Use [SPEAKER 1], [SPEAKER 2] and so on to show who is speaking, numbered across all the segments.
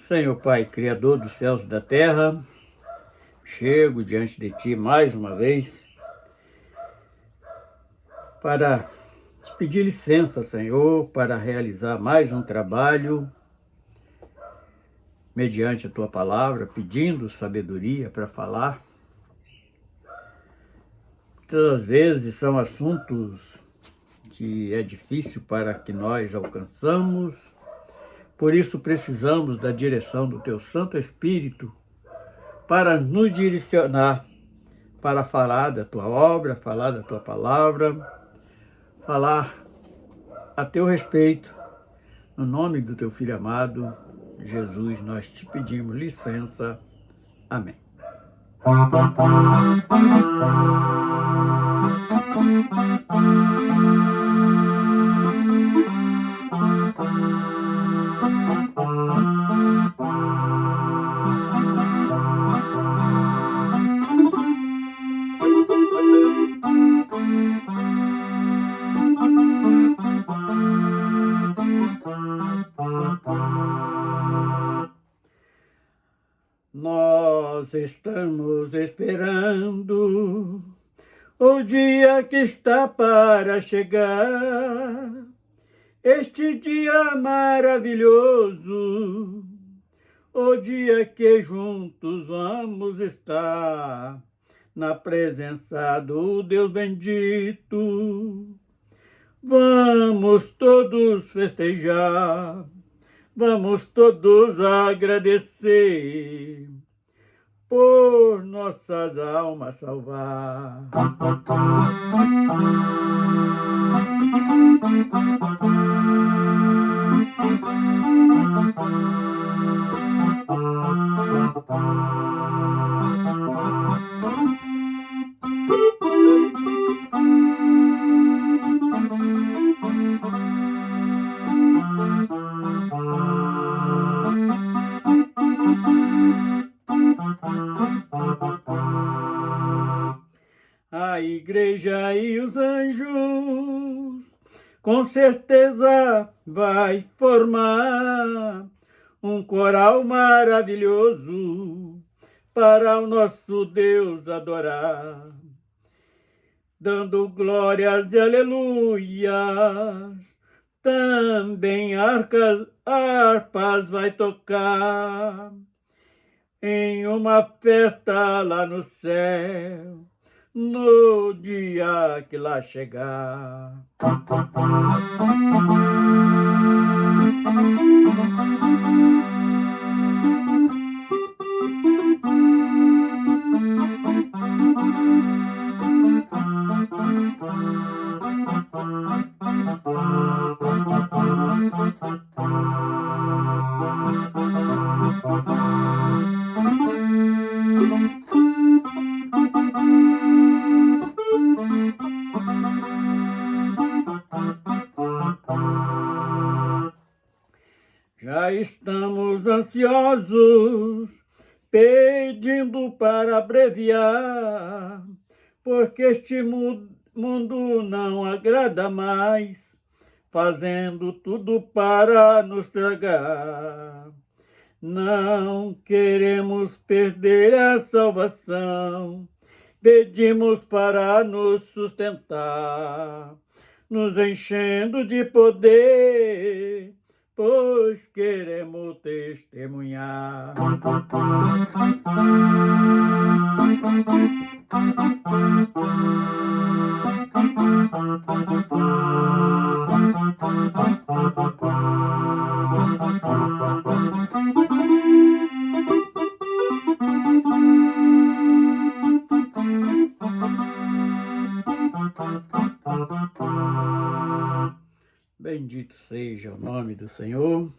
[SPEAKER 1] Senhor Pai, Criador dos céus e da terra, chego diante de Ti mais uma vez para te pedir licença, Senhor, para realizar mais um trabalho mediante a Tua palavra, pedindo sabedoria para falar. Muitas das vezes são assuntos que é difícil para que nós alcançamos, por isso precisamos da direção do Teu Santo Espírito para nos direcionar, para falar da Tua obra, falar da Tua palavra, falar a Teu respeito. No nome do Teu Filho amado, Jesus, nós te pedimos licença. Amém. Nós estamos esperando o dia que está para chegar, este dia maravilhoso, o dia que juntos vamos estar na presença do Deus bendito. Vamos todos festejar, vamos todos agradecer por nossas almas salvar. A igreja e os anjos com certeza vai formar um coral maravilhoso para o nosso Deus adorar, dando glórias e aleluias. Também harpas vai tocar em uma festa lá no céu, no dia que lá chegar. Já estamos ansiosos, pedindo para abreviar, porque este mundo não agrada mais, fazendo tudo para nos tragar. Não queremos perder a salvação, pedimos para nos sustentar, nos enchendo de poder, pois queremos testemunhar. Bendito seja o nome do Senhor.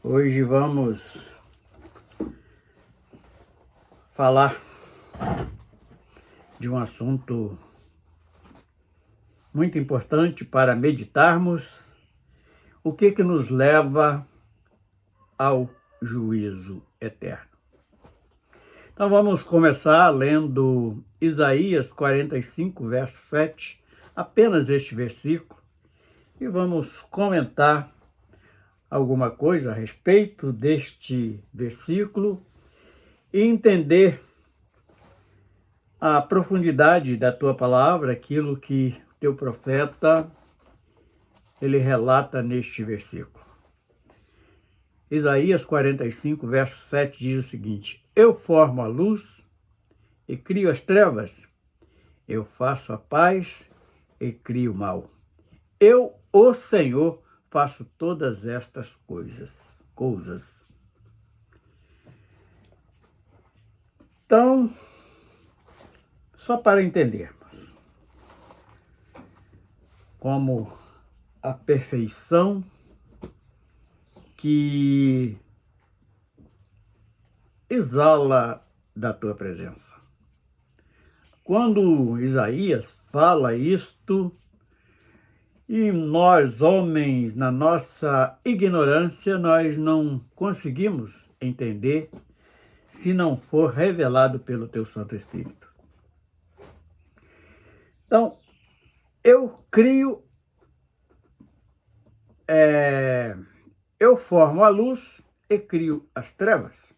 [SPEAKER 1] Hoje vamos falar de um assunto muito importante para meditarmos, o que nos leva ao juízo eterno. Então vamos começar lendo Isaías 45, verso 7, apenas este versículo, e vamos comentar alguma coisa a respeito deste versículo e entender a profundidade da tua palavra, aquilo que teu profeta ele relata neste versículo. Isaías 45, verso 7 diz o seguinte: Eu formo a luz e crio as trevas, eu faço a paz e crio o mal. Eu, o Senhor, faço todas estas coisas. Então, só para entendermos como a perfeição que exala da tua presença. Quando Isaías fala isto, e nós, homens, na nossa ignorância, nós não conseguimos entender se não for revelado pelo teu Santo Espírito. Então, eu formo a luz e crio as trevas.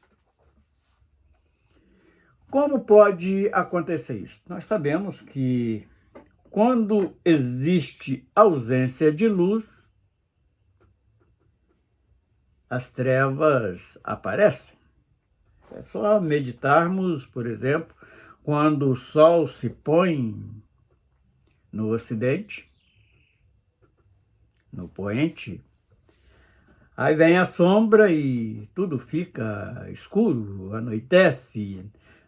[SPEAKER 1] Como pode acontecer isso? Nós sabemos que quando existe ausência de luz, as trevas aparecem. É só meditarmos, por exemplo, quando o sol se põe no ocidente, no poente, aí vem a sombra e tudo fica escuro, anoitece.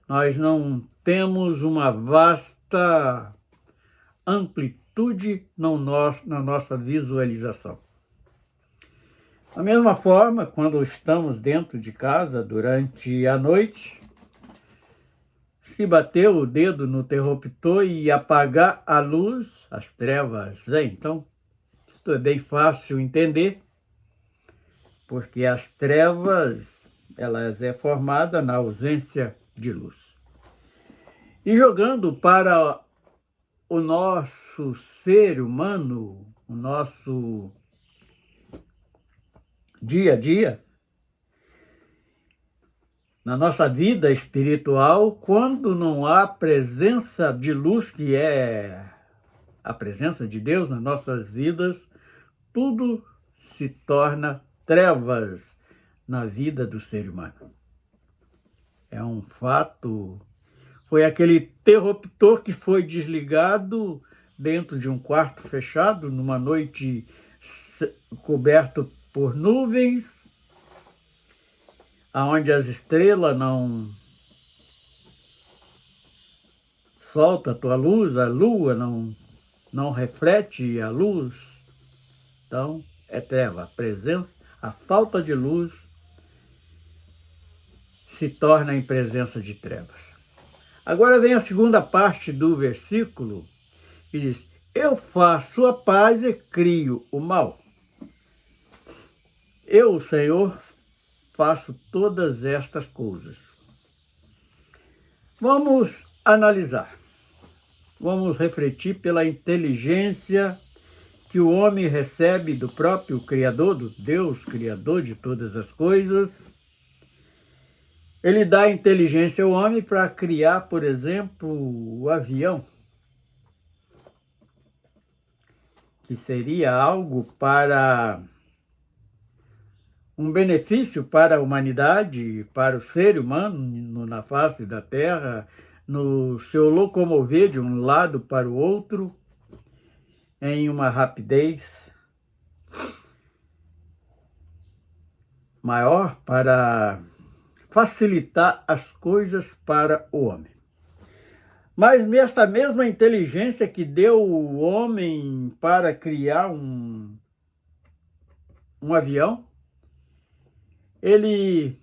[SPEAKER 1] Nós não temos uma vasta amplitude na nossa visualização. Da mesma forma, quando estamos dentro de casa durante a noite, se bater o dedo no interruptor e apagar a luz, as trevas vêm. Então, isso é bem fácil entender, porque as trevas, elas é formada na ausência de luz. E jogando para o nosso ser humano, o nosso dia a dia, na nossa vida espiritual, quando não há presença de luz, que é a presença de Deus nas nossas vidas, tudo se torna trevas na vida do ser humano. É um fato. Foi aquele interruptor que foi desligado dentro de um quarto fechado, numa noite coberto por nuvens, aonde as estrelas não soltam a tua luz, a lua não reflete a luz. Então, é treva. A presença, a falta de luz se torna em presença de trevas. Agora vem a segunda parte do versículo, que diz: Eu faço a paz e crio o mal. Eu, o Senhor, faço todas estas coisas. Vamos analisar. Vamos refletir pela inteligência que o homem recebe do próprio Criador, do Deus Criador de todas as coisas. Ele dá inteligência ao homem para criar, por exemplo, o avião, que seria algo para um benefício para a humanidade, para o ser humano na face da Terra, no seu locomover de um lado para o outro, em uma rapidez maior para facilitar as coisas para o homem. Mas esta mesma inteligência que deu o homem para criar um avião, ele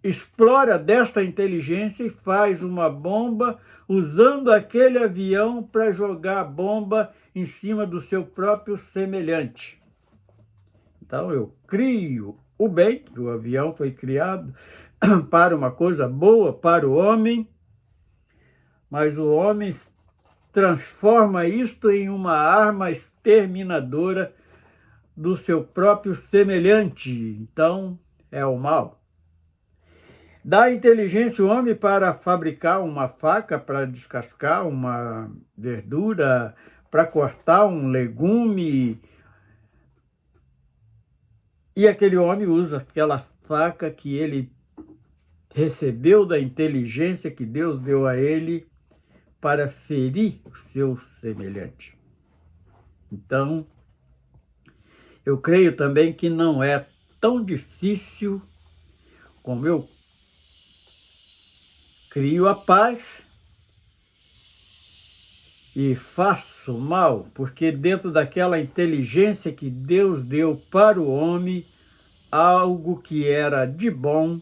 [SPEAKER 1] explora desta inteligência e faz uma bomba usando aquele avião para jogar a bomba em cima do seu próprio semelhante. Então eu crio o bem, que o avião foi criado para uma coisa boa para o homem, mas o homem transforma isto em uma arma exterminadora do seu próprio semelhante. Então, é o mal. Dá inteligência ao homem para fabricar uma faca, para descascar uma verdura, para cortar um legume. E aquele homem usa aquela faca que ele recebeu da inteligência que Deus deu a ele para ferir o seu semelhante. Então, eu creio também que não é tão difícil como eu crio a paz e faço mal, porque dentro daquela inteligência que Deus deu para o homem, algo que era de bom,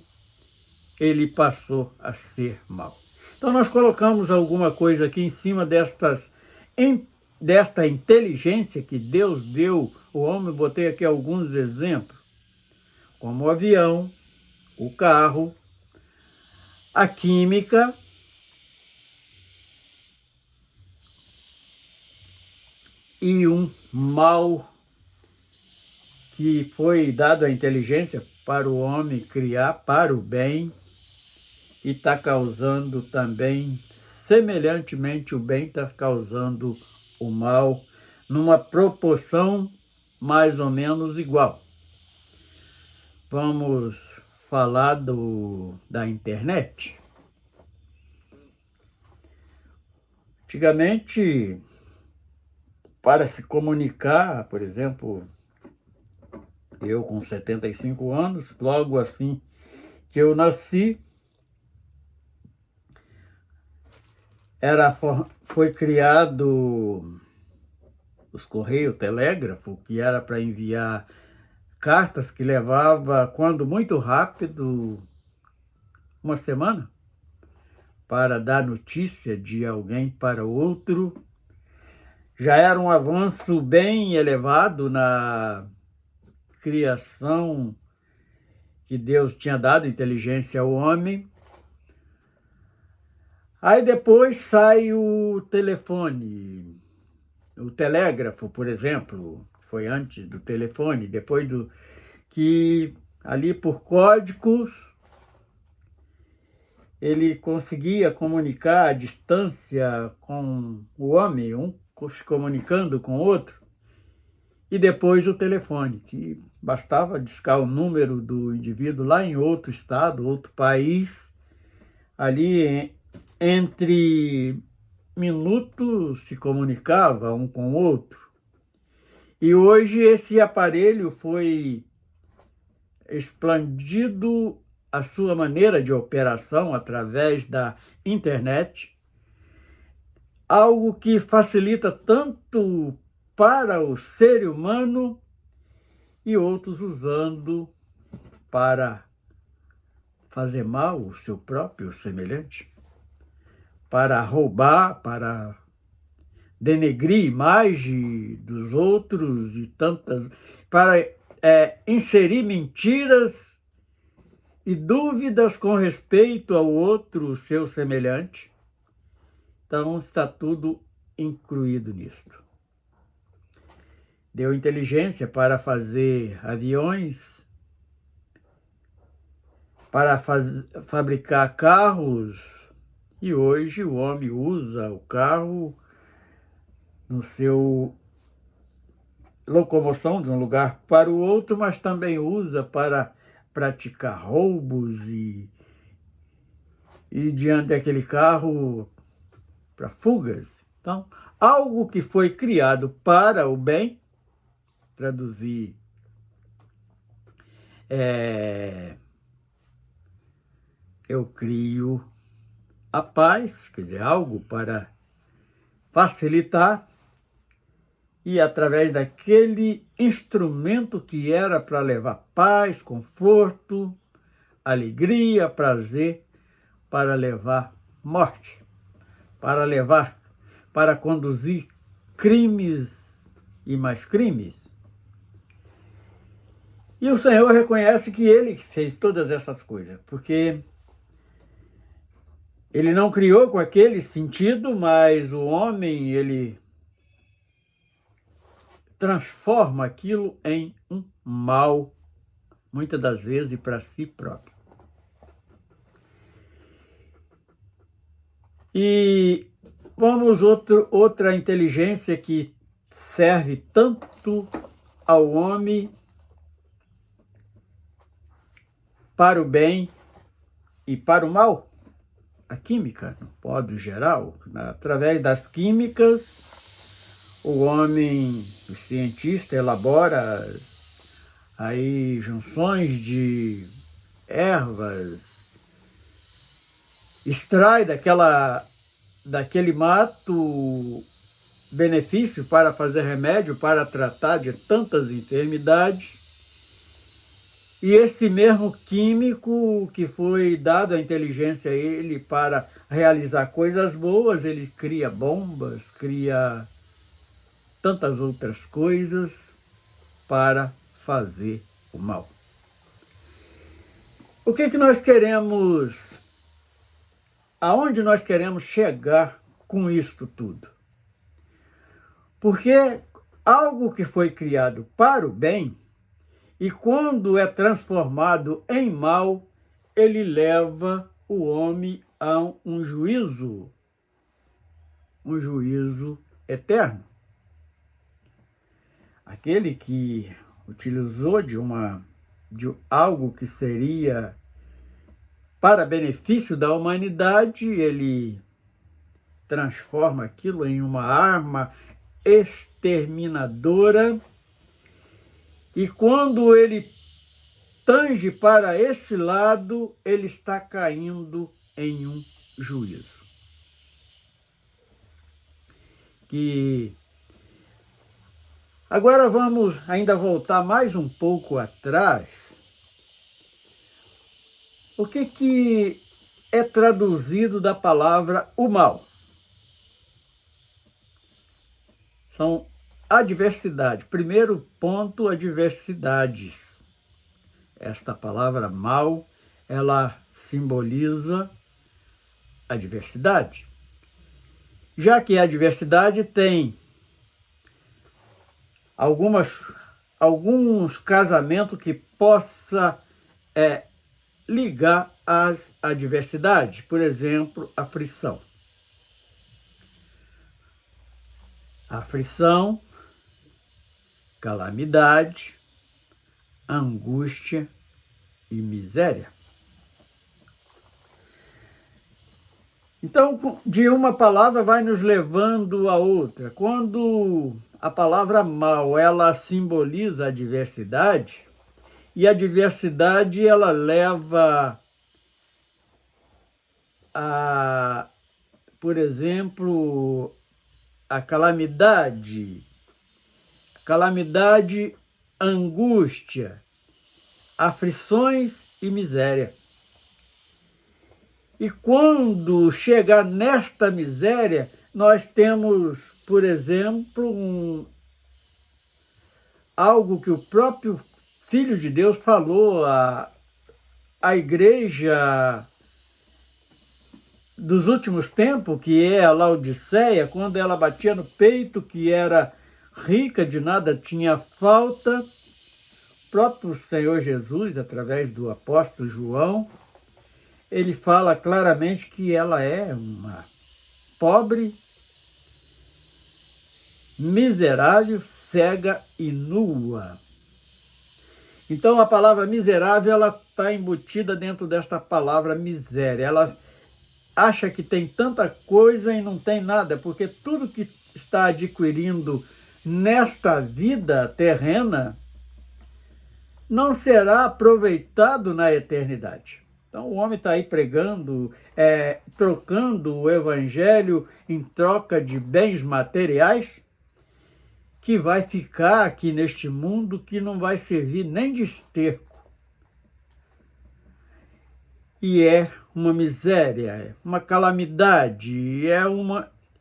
[SPEAKER 1] ele passou a ser mal. Então nós colocamos alguma coisa aqui em cima desta inteligência que Deus deu ao homem. Botei aqui alguns exemplos, como o avião, o carro, a química, e um mal que foi dado à inteligência para o homem criar para o bem, e está causando também, semelhantemente, o bem está causando o mal, numa proporção mais ou menos igual. Vamos falar da internet. Antigamente, para se comunicar, por exemplo, eu com 75 anos, logo assim que eu nasci, foi criado os Correios, Telégrafo, que era para enviar cartas que levava, quando muito rápido, uma semana, para dar notícia de alguém para outro. Já era um avanço bem elevado na criação que Deus tinha dado inteligência ao homem. Aí depois sai o telefone, o telégrafo, por exemplo, foi antes do telefone, depois do que ali por códigos ele conseguia comunicar à distância com o homem, um se comunicando com o outro, e depois o telefone, que bastava discar o número do indivíduo lá em outro estado, outro país, ali entre minutos se comunicava um com o outro. E hoje esse aparelho foi expandido a sua maneira de operação através da internet, algo que facilita tanto para o ser humano e outros usando para fazer mal ao seu próprio semelhante, para roubar, para denegrir a imagem dos outros e tantas, para inserir mentiras e dúvidas com respeito ao outro, seu semelhante. Então está tudo incluído nisto. Deu inteligência para fazer aviões, para fabricar carros, e hoje o homem usa o carro no seu locomoção de um lugar para o outro, mas também usa para praticar roubos e diante daquele carro para fugas. Então, algo que foi criado para o bem, traduzir eu crio a paz, quer dizer, algo para facilitar, e através daquele instrumento que era para levar paz, conforto, alegria, prazer, para levar morte, para conduzir crimes e mais crimes. E o Senhor reconhece que Ele fez todas essas coisas, porque Ele não criou com aquele sentido, mas o homem, ele transforma aquilo em um mal, muitas das vezes para si próprio. E vamos outra inteligência que serve tanto ao homem para o bem e para o mal, a química, no modo geral. Através das químicas, o homem, o cientista, elabora aí junções de ervas, extrai daquele mato benefício para fazer remédio, para tratar de tantas enfermidades. E esse mesmo químico que foi dado a inteligência a ele para realizar coisas boas, ele cria bombas, cria tantas outras coisas para fazer o mal. O que nós queremos, aonde nós queremos chegar com isto tudo? Porque algo que foi criado para o bem, e quando é transformado em mal, ele leva o homem a um juízo eterno. Aquele que utilizou de algo que seria para benefício da humanidade, ele transforma aquilo em uma arma exterminadora. E quando ele tange para esse lado, ele está caindo em um juízo. Agora vamos ainda voltar mais um pouco atrás. O que é traduzido da palavra o mal? São adversidade. Primeiro ponto, adversidades. Esta palavra mal, ela simboliza a diversidade. Já que a diversidade tem alguns casamentos que possa ligar às adversidades. Por exemplo, a aflição. Aflição, calamidade, angústia e miséria. Então, de uma palavra vai nos levando a outra. Quando a palavra mal, ela simboliza a diversidade, e a diversidade, ela leva a, por exemplo, a calamidade, angústia, aflições e miséria. E quando chegar nesta miséria, nós temos, por exemplo, algo que o próprio Filho de Deus falou à igreja dos últimos tempos, que é a Laodiceia, quando ela batia no peito que era rica, de nada tinha falta. O próprio Senhor Jesus, através do apóstolo João, ele fala claramente que ela é uma pobre, miserável, cega e nua. Então a palavra miserável, ela está embutida dentro desta palavra miséria. Ela acha que tem tanta coisa e não tem nada, porque tudo que está adquirindo nesta vida terrena não será aproveitado na eternidade. Então o homem está aí pregando, trocando o evangelho em troca de bens materiais, que vai ficar aqui neste mundo, que não vai servir nem de esterco. E é uma miséria, uma calamidade,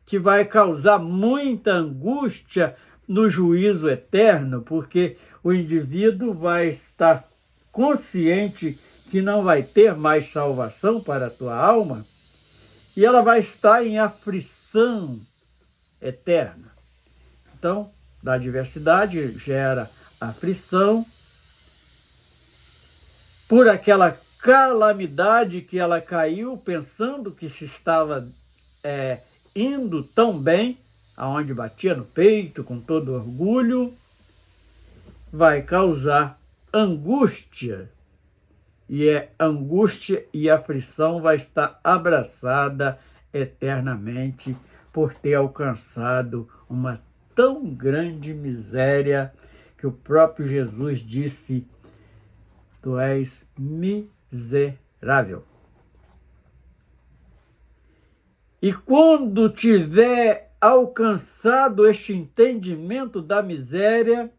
[SPEAKER 1] que vai causar muita angústia no juízo eterno, porque o indivíduo vai estar consciente que não vai ter mais salvação para a tua alma, e ela vai estar em aflição eterna. Então, da adversidade gera aflição, por aquela calamidade que ela caiu, pensando que se estava indo tão bem, aonde batia no peito com todo orgulho, vai causar angústia. E angústia e aflição vai estar abraçada eternamente por ter alcançado uma tão grande miséria que o próprio Jesus disse: tu és miserável. E quando tiver alcançado este entendimento da miséria,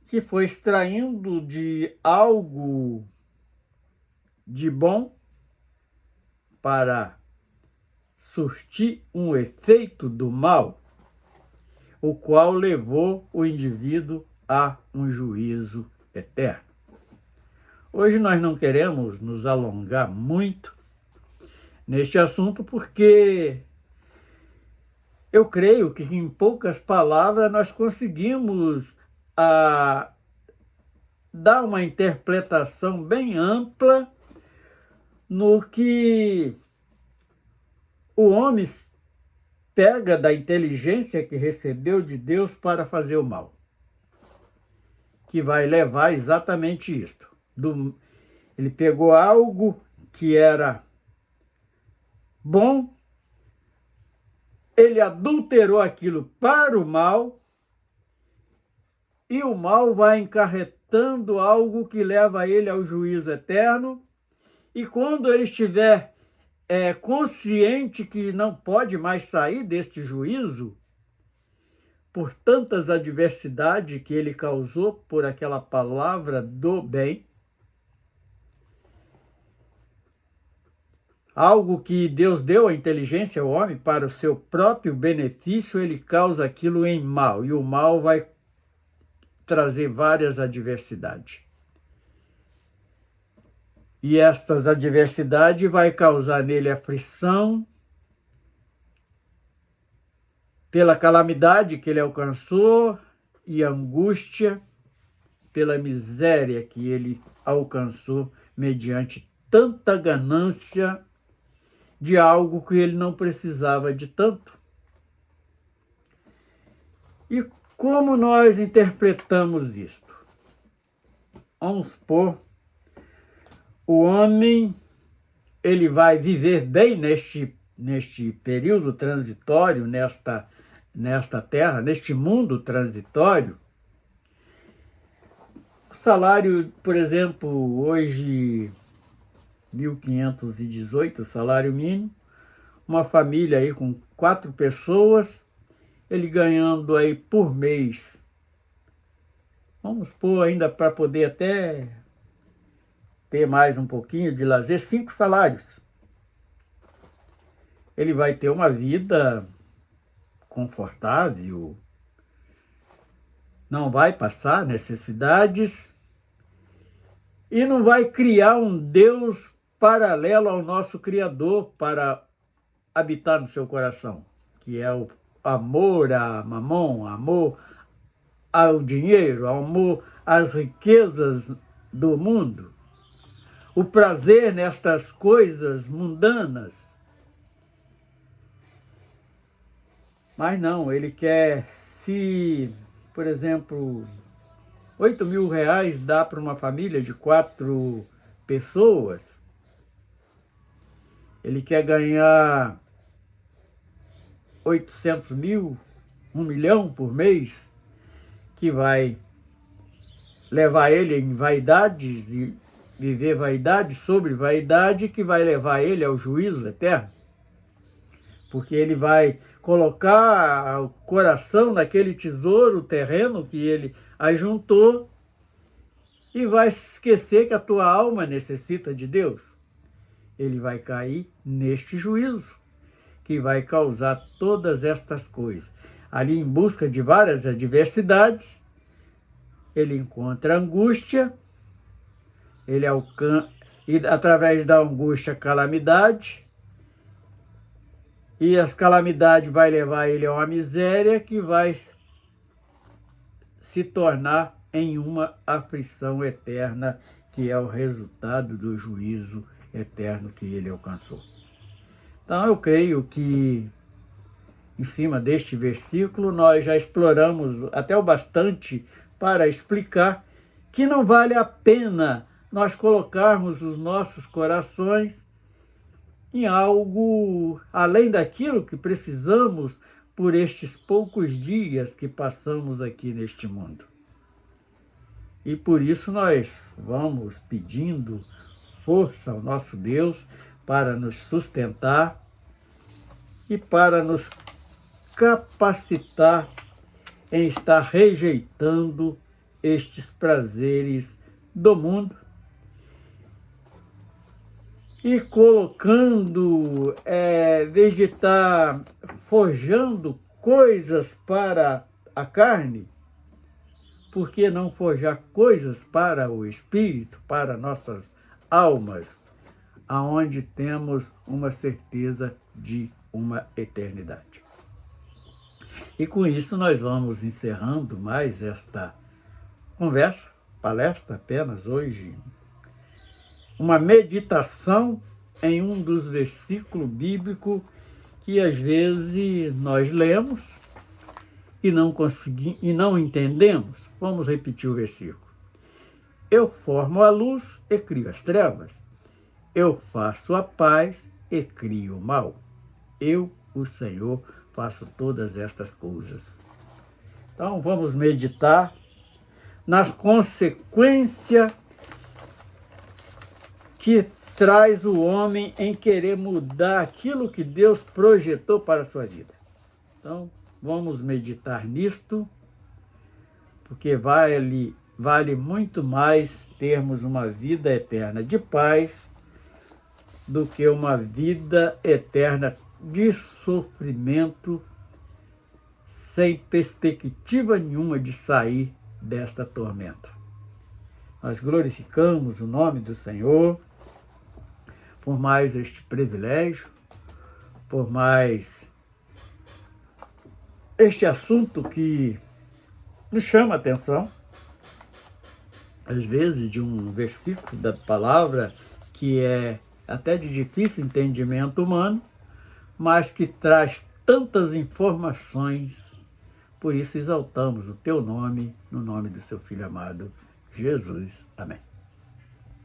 [SPEAKER 1] que foi extraindo de algo de bom para surtir um efeito do mal, o qual levou o indivíduo a um juízo eterno. Hoje nós não queremos nos alongar muito neste assunto, porque eu creio que em poucas palavras nós conseguimos dar uma interpretação bem ampla no que o homem pega da inteligência que recebeu de Deus para fazer o mal, que vai levar exatamente isto. Ele pegou algo que era bom, ele adulterou aquilo para o mal, e o mal vai encarretando algo que leva ele ao juízo eterno. E quando ele estiver consciente que não pode mais sair deste juízo, por tantas adversidades que ele causou por aquela palavra do bem, algo que Deus deu à inteligência ao homem para o seu próprio benefício, ele causa aquilo em mal, e o mal vai trazer várias adversidades. E estas adversidades vai causar nele aflição pela calamidade que ele alcançou e angústia pela miséria que ele alcançou mediante tanta ganância de algo que ele não precisava de tanto. E como nós interpretamos isto? Vamos supor, o homem ele vai viver bem neste período transitório, nesta terra, neste mundo transitório. O salário, por exemplo, hoje 1.518, salário mínimo, uma família aí com 4 pessoas, ele ganhando aí por mês, vamos pôr ainda para poder até ter mais um pouquinho de lazer, 5 salários. Ele vai ter uma vida confortável, não vai passar necessidades e não vai criar um Deus paralelo ao nosso Criador para habitar no seu coração, que é o amor a mamon, amor ao dinheiro, amor às riquezas do mundo, o prazer nestas coisas mundanas. Mas não, ele quer, se, por exemplo, 8.000 reais dá para uma família de 4 pessoas, ele quer ganhar 800 mil, 1 milhão por mês, que vai levar ele em vaidades e viver vaidade sobre vaidade, que vai levar ele ao juízo eterno. Porque ele vai colocar o coração naquele tesouro terreno que ele ajuntou e vai se esquecer que a tua alma necessita de Deus. Ele vai cair neste juízo, que vai causar todas estas coisas. Ali, em busca de várias adversidades, ele encontra angústia, e através da angústia, calamidade, E as calamidades vai levar ele a uma miséria que vai se tornar em uma aflição eterna, que é o resultado do juízo eterno que ele alcançou. Então eu creio que em cima deste versículo nós já exploramos até o bastante para explicar que não vale a pena nós colocarmos os nossos corações em algo além daquilo que precisamos por estes poucos dias que passamos aqui neste mundo. E por isso nós vamos pedindo força ao nosso Deus para nos sustentar e para nos capacitar em estar rejeitando estes prazeres do mundo e colocando, em vez de estar forjando coisas para a carne, por que não forjar coisas para o espírito, para nossas almas, aonde temos uma certeza de uma eternidade? E com isso nós vamos encerrando mais esta conversa, palestra apenas hoje, uma meditação em um dos versículos bíblicos que às vezes nós lemos e não entendemos. Vamos repetir o versículo. Eu formo a luz e crio as trevas. Eu faço a paz e crio o mal. Eu, o Senhor, faço todas estas coisas. Então vamos meditar nas consequências que traz o homem em querer mudar aquilo que Deus projetou para a sua vida. Então vamos meditar nisto, porque vale muito mais termos uma vida eterna de paz do que uma vida eterna de sofrimento, sem perspectiva nenhuma de sair desta tormenta. Nós glorificamos o nome do Senhor por mais este privilégio, por mais este assunto que nos chama a atenção, às vezes de um versículo da palavra que é até de difícil entendimento humano, mas que traz tantas informações. Por isso exaltamos o teu nome, no nome do seu Filho amado, Jesus. Amém.